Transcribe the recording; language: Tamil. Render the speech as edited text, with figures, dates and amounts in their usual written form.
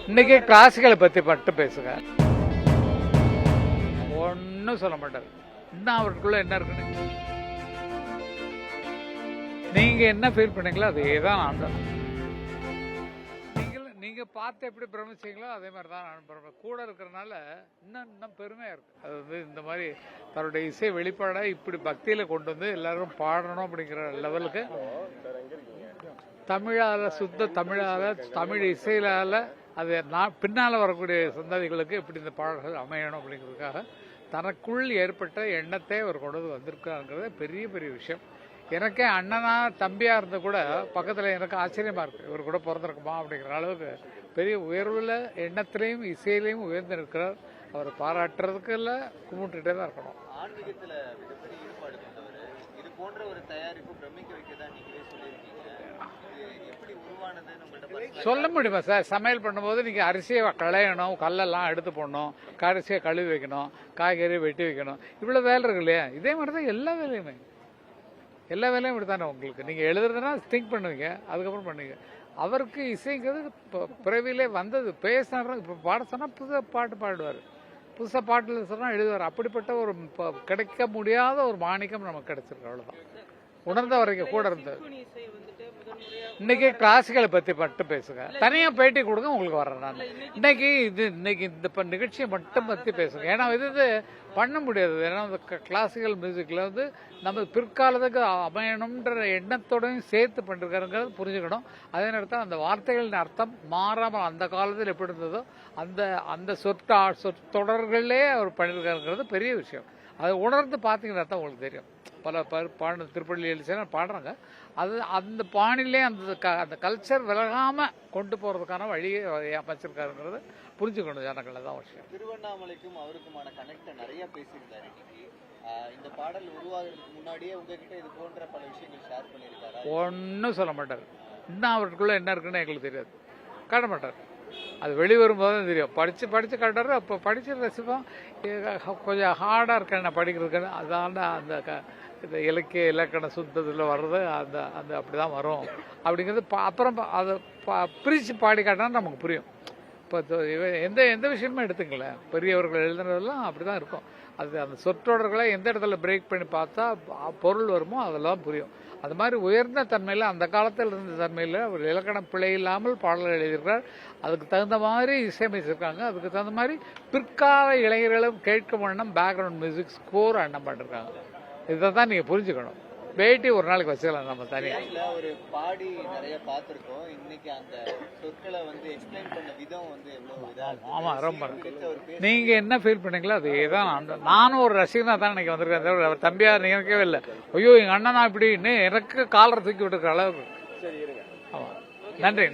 இன்னைக்கு கிளாசிக்கலை பற்றி மட்டும் பேசுங்க. ஒன்றும் சொல்ல மாட்டார். இன்னும் அவருக்குள்ள என்ன இருக்குன்னு நீங்க என்ன ஃபீல் பண்ணீங்களோ அதே தான் நான் தான். நீங்க பார்த்து எப்படி பிரமிச்சீங்களோ அதே மாதிரி தான் நான் கூட இருக்கிறதுனால இன்னும் பெருமையா இருக்கு. அது வந்து இந்த மாதிரி தன்னுடைய இசை வெளிப்பாட இப்படி பக்தியில கொண்டு வந்து எல்லாரும் பாடணும் அப்படிங்கிற லெவலுக்கு தமிழால சுத்த தமிழால தமிழ் இசையிலால அது பின்னால் வரக்கூடிய சந்ததிகளுக்கு எப்படி இந்த பாடல்கள் அமையணும் அப்படிங்கிறதுக்காக தனக்குள் ஏற்பட்ட எண்ணத்தை அவர் கொண்டு வந்து வந்திருக்காருங்கிறது பெரிய பெரிய விஷயம். எனக்கே அண்ணனா தம்பியா இருந்த கூட பக்கத்தில் எனக்கு ஆச்சரியமா இருக்கு, இவர் கூட பிறந்திருக்குமா அப்படிங்கிற அளவுக்கு பெரிய உயர்வுல எண்ணத்திலையும் இசையிலையும் உயர்ந்து இருக்கிறார். அவரை பாராட்டுறதுக்கு இல்லை, கும்பிட்டுட்டே தான் இருக்கணும். ஆன்மீகத்தில் மிகப்பெரிய ஈடுபாடு கொண்டவர். இது போன்ற ஒரு தயாரிப்பு பிரமிக்க வைக்கதான் நீங்களே சொல்லியிருக்கீங்க. எப்படி உருவானதுன்னு உங்கள்கிட்ட சொல்ல முடியுமா சார்? சமையல் பண்ணும்போது நீங்கள் அரிசியை களையணும், கல்லெல்லாம் எடுத்து போடணும், அரிசியை கழுவி வைக்கணும், காய்கறி வெட்டி வைக்கணும், இவ்வளோ வேலை இருக்கு இல்லையா? இதே மாதிரி தான் எல்லா வேலையுமே இப்படி தானே. உங்களுக்கு நீங்கள் எழுதுறதுனா திங்க் பண்ணுவீங்க, அதுக்கப்புறம் பண்ணுவீங்க. அவருக்கு இசைங்கிறது இப்போ பிறவிலே வந்தது. பேசினா இப்போ பாட சொன்னால் புதுசாக பாட்டு பாடுவார், புதுசாக பாட்டில் சொன்னால் எழுதுவார். அப்படிப்பட்ட ஒரு கிடைக்க முடியாத ஒரு மாணிக்கம் நமக்கு கிடைச்சிருக்கு. அவ்வளோதான். உணர்ந்த வரைக்கும் கூட இருந்தது. இன்னைக்கு கிளாசிக்கலை பற்றி மட்டும் பேசுங்க. தனியாக பேட்டி கொடுங்க, உங்களுக்கு வர்றேன் நான். இன்னைக்கு இந்த நிகழ்ச்சியை மட்டும் பற்றி பேசுங்க. ஏன்னா இது பண்ண முடியாது. ஏன்னா கிளாசிக்கல் மியூசிக்கில் வந்து நம்ம பிற்காலத்துக்கு அமையணுன்ற எண்ணத்தோடையும் சேர்த்து பண்ணிருக்காருங்கிறது புரிஞ்சுக்கணும். அதே நேரத்தில் அந்த வார்த்தைகளின் அர்த்தம் மாறாமல் அந்த காலத்தில் எப்படி இருந்ததோ அந்த சொற்றொடர்களே அவர் பண்ணியிருக்காருங்கிறது பெரிய விஷயம். அதை உணர்ந்து பார்த்தீங்கன்னா தான் உங்களுக்கு தெரியும். பல பாட திருப்பள்ளி எழுச்சினா பாடுறாங்க. அது அந்த பாணிலே அந்த கல்ச்சர் விலகாமல் கொண்டு போகிறதுக்கான வழியை அமைச்சிருக்காருங்கிறது புரிஞ்சுக்கணும் ஜனங்கள். தான் விஷயம். திருவண்ணாமலைக்கும் அவருக்குமான கனெக்ட் நிறைய பேசியிருந்தாரு. இன்னைக்கு இந்த பாடல் உருவாகிறதுக்கு முன்னாடியே உங்ககிட்ட இது போன்ற பல விஷயங்கள் ஷேர் பண்ணியிருக்காரு. ஒன்றும் சொல்ல மாட்டார். இன்னும் அவருக்குள்ள என்ன இருக்குன்னு எங்களுக்கு தெரியாது, காட்ட மாட்டார். அது வெளிவரும்போது தான் தெரியும். படித்து காட்டுறாரு. அப்போ படித்து ரசிப்போம். கொஞ்சம் ஹார்டாக இருக்க என்ன படிக்கிறதுக்கு அதாண்ட இந்த இலக்கிய இலக்கண சுத்தத்தில் வர்றது அந்த அப்படி தான் வரும் அப்படிங்கிறது. அப்புறம் அதை பிரித்து பாடி காட்டினா நமக்கு புரியும். இப்போ எந்த விஷயமும் எடுத்துங்களேன், பெரியவர்கள் எழுதுனதெல்லாம் அப்படி தான் இருக்கும். அது அந்த சொற்றொடர்களை எந்த இடத்துல பிரேக் பண்ணி பார்த்தா பொருள் வருமோ அதெல்லாம் புரியும். அது மாதிரி உயர்ந்த தன்மையில் அந்த காலத்தில் இருந்த தன்மையில் ஒரு இலக்கண பிழை இல்லாமல் பாடல்கள் எழுதியிருக்கிறார். அதுக்கு தகுந்த மாதிரி இசையமைச்சிருக்காங்க. அதுக்கு தகுந்த மாதிரி பிற்கால இளைஞர்களும் கேட்க வண்ணம் பேக்ரவுண்ட் மியூசிக் ஸ்கோர் அண்ணம் பண்ணிருக்காங்க. இதை தான் நீங்கள் புரிஞ்சுக்கணும். பேட்டி ஒரு நாளைக்கு வச்சுக்கலாம் நம்ம தனியாக. ஒரு பாடி நிறைய பார்த்துருக்கோம். இன்னைக்கு அந்த சொற்களை வந்து எக்ஸ்பிளைன் பண்ண விதம் வந்து எவ்வளவு. ஆமாம், ரொம்ப. நீங்கள் என்ன ஃபீல் பண்ணீங்களோ அதே தான் நானும் ஒரு ரசிகனாக தான் இன்னைக்கு வந்திருக்கேன். அவர் தம்பியா நினைக்கவே இல்லை. ஐயோ எங்கள் அண்ணனா இப்படின்னு எனக்கு காலரை தூக்கி விட்டுருக்க அளவுக்கு. ஆமாம். நன்றி.